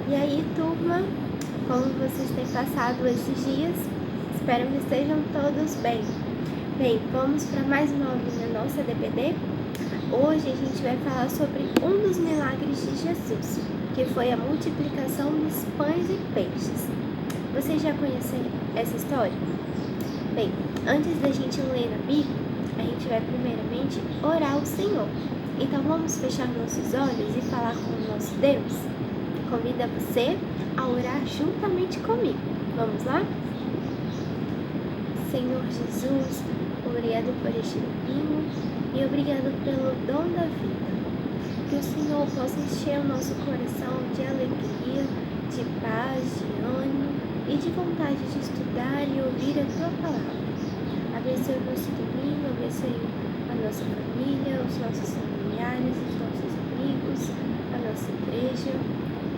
E aí, turma, como vocês têm passado esses dias? Espero que estejam todos bem. Bem, vamos para mais uma aulinha nossa DPD. Hoje a gente vai falar sobre um dos milagres de Jesus, que foi a multiplicação dos pães e peixes. Vocês já conhecem essa história? Bem, antes da gente ler na Bíblia, a gente vai primeiramente orar ao Senhor. Então vamos fechar nossos olhos e falar com o nosso Deus? Convido você a orar juntamente comigo. Vamos lá? Senhor Jesus, obrigado por este domingo e obrigado pelo dom da vida. Que o Senhor possa encher o nosso coração de alegria, de paz, de ânimo e de vontade de estudar e ouvir a Tua palavra. Abençoe o nosso domingo, abençoe a nossa família, os nossos familiares, os nossos amigos, a nossa igreja.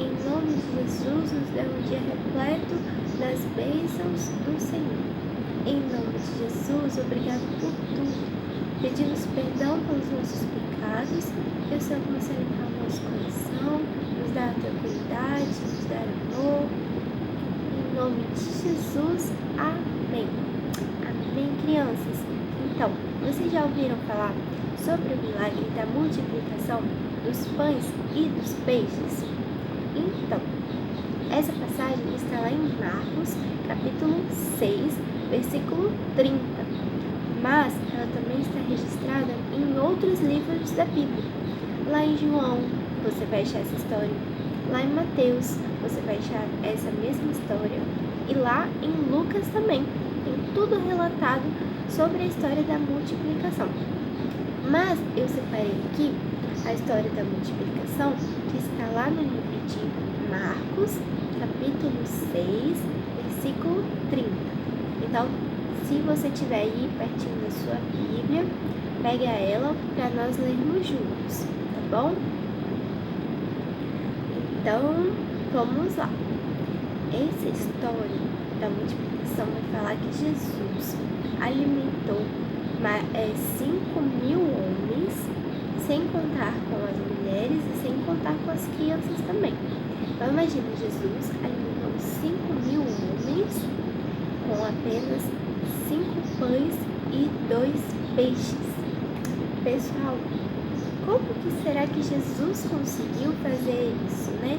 Em nome de Jesus, nos dê um dia repleto das bênçãos do Senhor. Em nome de Jesus, obrigado por tudo. Pedimos perdão pelos nossos pecados, que o Senhor possa limpar o nosso coração, nos dar a tranquilidade, nos dar amor. Em nome de Jesus, amém. Amém, crianças. Então, vocês já ouviram falar sobre o milagre da multiplicação dos pães e dos peixes? Então, essa passagem está lá em Marcos, capítulo 6, versículo 30. Mas ela também está registrada em outros livros da Bíblia. Lá em João, você vai achar essa história. Lá em Mateus, você vai achar essa mesma história. E lá em Lucas também. Tem tudo relatado sobre a história da multiplicação. Mas eu separei aqui a história da multiplicação, que está lá no livro de Marcos, capítulo 6, versículo 30. Então, se você tiver aí pertinho da sua Bíblia, pega ela para nós lermos juntos, tá bom? Então, vamos lá. Essa história da multiplicação vai falar que Jesus alimentou 5.000 homens, sem contar com as mulheres e sem contar com as crianças também. Então, imagina, Jesus alimentou 5.000 homens com apenas 5 pães e 2 peixes. Pessoal, como que será que Jesus conseguiu fazer isso, né?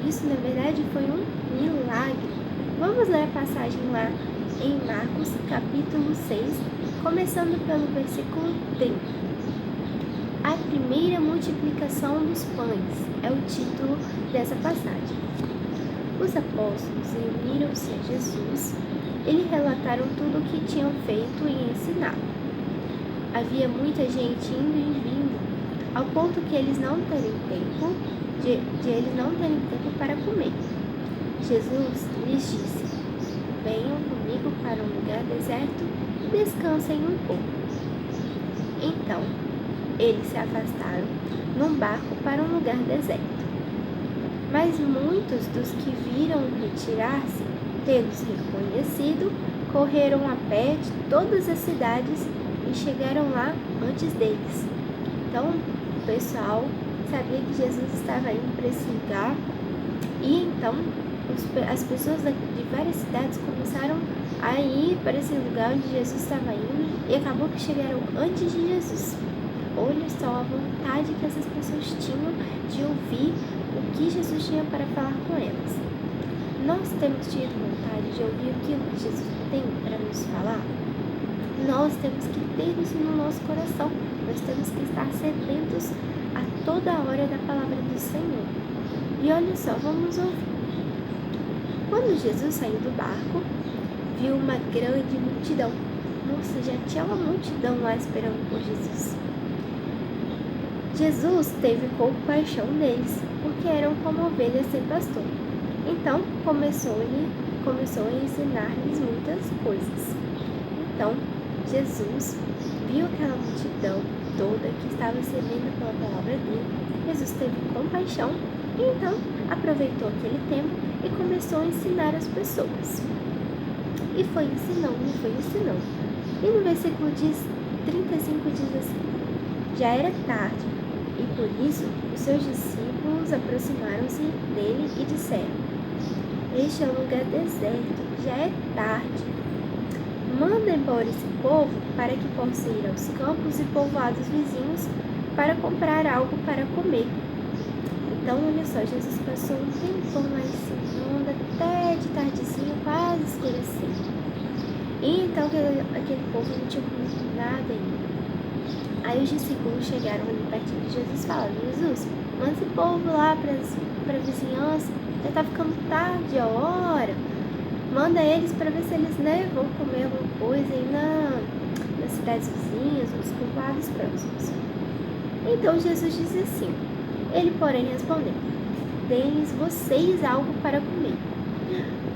Isso, na verdade, foi um milagre. Vamos ler a passagem lá em Marcos, capítulo 6, começando pelo versículo 30. A primeira multiplicação dos pães é o título dessa passagem. Os apóstolos reuniram-se a Jesus e lhe relataram tudo o que tinham feito e ensinado. Havia muita gente indo e vindo, ao ponto que eles não terem tempo para comer. Jesus lhes disse: venham comigo para um lugar deserto e descansem um pouco. Então, eles se afastaram num barco para um lugar deserto. Mas muitos dos que viram retirar-se, tendo-se reconhecido, correram a pé de todas as cidades e chegaram lá antes deles. Então, o pessoal sabia que Jesus estava indo para esse lugar e então as pessoas de várias cidades começaram a ir para esse lugar onde Jesus estava indo e acabou que chegaram antes de Jesus. Olha só a vontade que essas pessoas tinham de ouvir o que Jesus tinha para falar com elas. Nós temos tido vontade de ouvir aquilo que Jesus tem para nos falar? Nós temos que ter isso no nosso coração. Nós temos que estar sedentos a toda hora da palavra do Senhor. E olha só, vamos ouvir. Quando Jesus saiu do barco, viu uma grande multidão. Nossa, já tinha uma multidão lá esperando por Jesus. Jesus teve compaixão deles, porque eram como ovelhas sem pastor. Então, começou a ensinar-lhes muitas coisas. Então, Jesus viu aquela multidão toda que estava sedenta pela palavra dele. Jesus teve compaixão e então aproveitou aquele tempo e começou a ensinar as pessoas. E foi ensinando. E no versículo 35 diz assim: já era tarde, e por isso os seus discípulos discípulos aproximaram-se dele e disseram: este é um lugar deserto, já é tarde. Manda embora esse povo para que possa ir aos campos e povoados vizinhos para comprar algo para comer. Então, olha só, Jesus passou um tempão lá ensinando até de tardezinho, quase escurecendo. E então aquele povo não tinha comido nada ainda. Aí os discípulos chegaram ali pertinho de Jesus e falaram: Jesus, manda esse povo lá para a vizinhança, já tá ficando tarde a hora. Manda eles para ver se eles vão comer alguma coisa aí nas cidades vizinhas, nos povoados próximos. Então Jesus disse assim: ele, porém, respondeu: deem-lhes vocês algo para comer.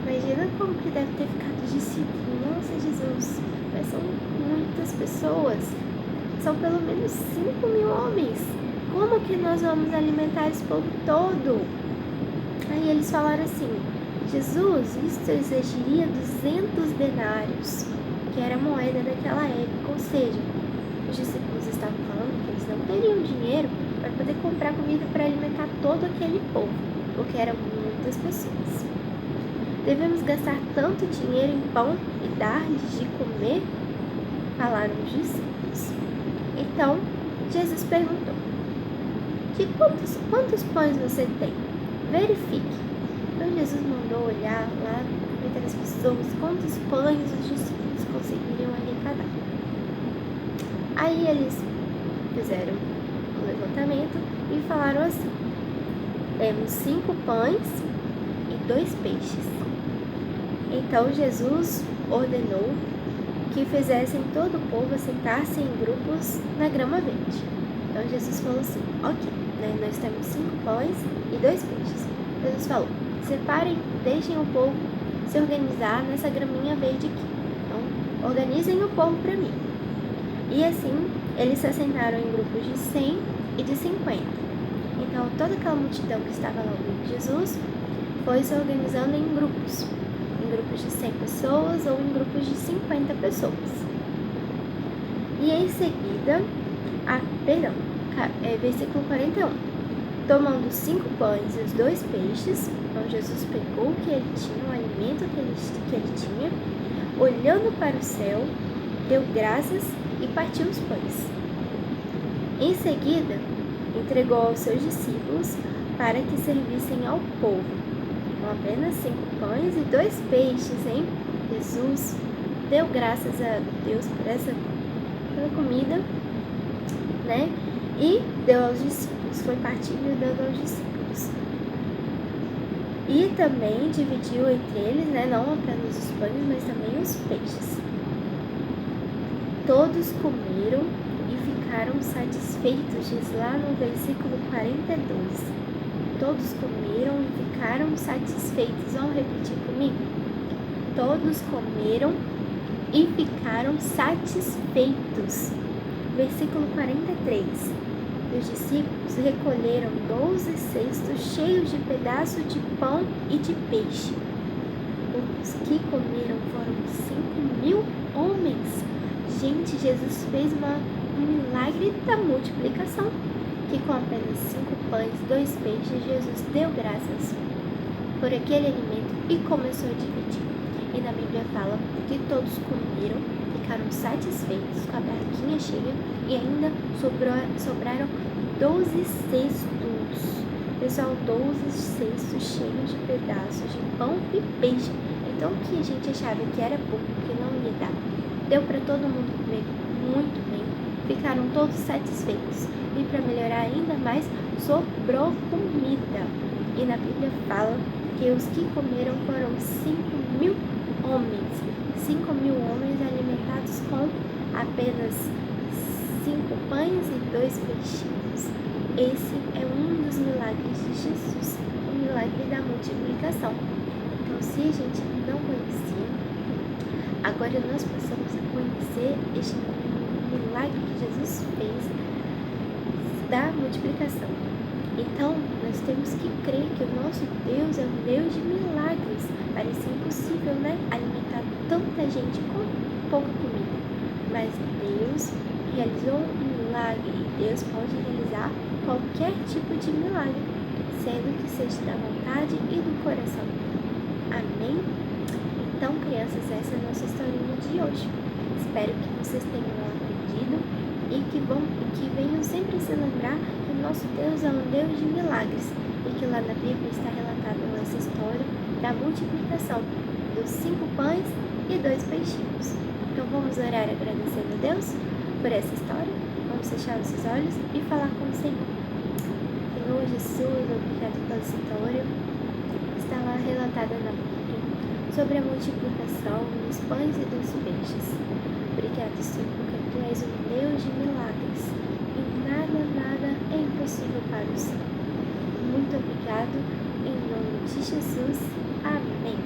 Imagina como que deve ter ficado os discípulos. Nossa, Jesus, mas são muitas pessoas. São pelo menos 5.000 homens. Como que nós vamos alimentar esse povo todo? Aí eles falaram assim: Jesus, isso exigiria 200 denários, que era a moeda daquela época. Ou seja, os discípulos estavam falando que eles não teriam dinheiro para poder comprar comida para alimentar todo aquele povo, porque eram muitas pessoas. Devemos gastar tanto dinheiro em pão e dar-lhes de comer? Falaram os discípulos. Então, Jesus perguntou: de quantos pães você tem? Verifique. Então, Jesus mandou olhar lá entre as pessoas quantos pães os discípulos conseguiriam arrecadar. Aí eles fizeram um levantamento e falaram assim: temos 5 pães e 2 peixes. Então Jesus ordenou que fizessem todo o povo assentar-se em grupos na grama verde. Então Jesus falou assim: ok, nós temos 5 pães e 2 peixes. Jesus falou: separem, deixem o povo se organizar nessa graminha verde aqui. Então organizem o povo para mim. E assim eles se assentaram em grupos de 100 e de 50. Então toda aquela multidão que estava lá ouvindo Jesus foi se organizando em grupos de 100 pessoas ou em grupos de 50 pessoas. E em seguida, versículo 41. Tomando 5 pães e os 2 peixes, então Jesus pegou o que ele tinha, o alimento que ele tinha, olhando para o céu, deu graças e partiu os pães. Em seguida, entregou aos seus discípulos para que servissem ao povo. Com apenas 5 pães e 2 peixes, hein? Jesus deu graças a Deus pela comida, né? E deu aos discípulos, foi partindo e dando aos discípulos. E também dividiu entre eles, né? Não apenas os pães, mas também os peixes. Todos comeram e ficaram satisfeitos, diz lá no versículo 42. Todos comeram e ficaram satisfeitos. Vamos repetir comigo? Todos comeram e ficaram satisfeitos. Versículo 43. Os discípulos recolheram 12 cestos cheios de pedaços de pão e de peixe. Os que comeram foram 5.000 homens. Gente, Jesus fez um milagre da multiplicação, que com apenas 5 pães e 2 peixes, Jesus deu graças por aquele alimento e começou a dividir. E na Bíblia fala que todos comeram, ficaram satisfeitos com a barraquinha cheia e ainda sobraram 12 cestos. Pessoal, 12 cestos cheios de pedaços de pão e peixe. Então o que a gente achava que era pouco, que não ia dar, deu para todo mundo comer muito bem. Ficaram todos satisfeitos. E para melhorar ainda mais, sobrou comida. E na Bíblia fala que os que comeram foram 5.000 homens. 5.000 homens alimentados com apenas 5 pães e 2 peixinhos. Esse é um dos milagres de Jesus, o milagre da multiplicação. Então, se a gente não conhecia, agora nós passamos a conhecer este milagre que Jesus fez da multiplicação. Então, nós temos que crer que o nosso Deus é um Deus de milagres. Parece impossível, né? Alimentar tanta gente com pouca comida. Mas Deus realizou um milagre e Deus pode realizar qualquer tipo de milagre. sendo que seja da vontade e do coração. Amém? Então, crianças, essa é a nossa historinha de hoje. Espero que vocês tenham aprendido e que venham sempre se lembrar que o nosso Deus é um Deus de milagres e que lá na Bíblia está relatada essa história da multiplicação dos 5 pães e 2 peixinhos. Então vamos orar agradecendo a Deus por essa história. Vamos fechar nossos olhos e falar com o Senhor. Senhor Jesus, obrigado pela história. Está lá relatada na Bíblia sobre a multiplicação dos pães e dos peixes. Obrigado, Senhor, porque Tu és um Deus de milagres e nada é impossível para o Senhor. Muito obrigado, em nome de Jesus. Amém.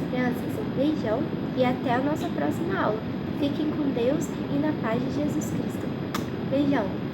Crianças, um beijão e até a nossa próxima aula. Fiquem com Deus e na paz de Jesus Cristo. Beijão!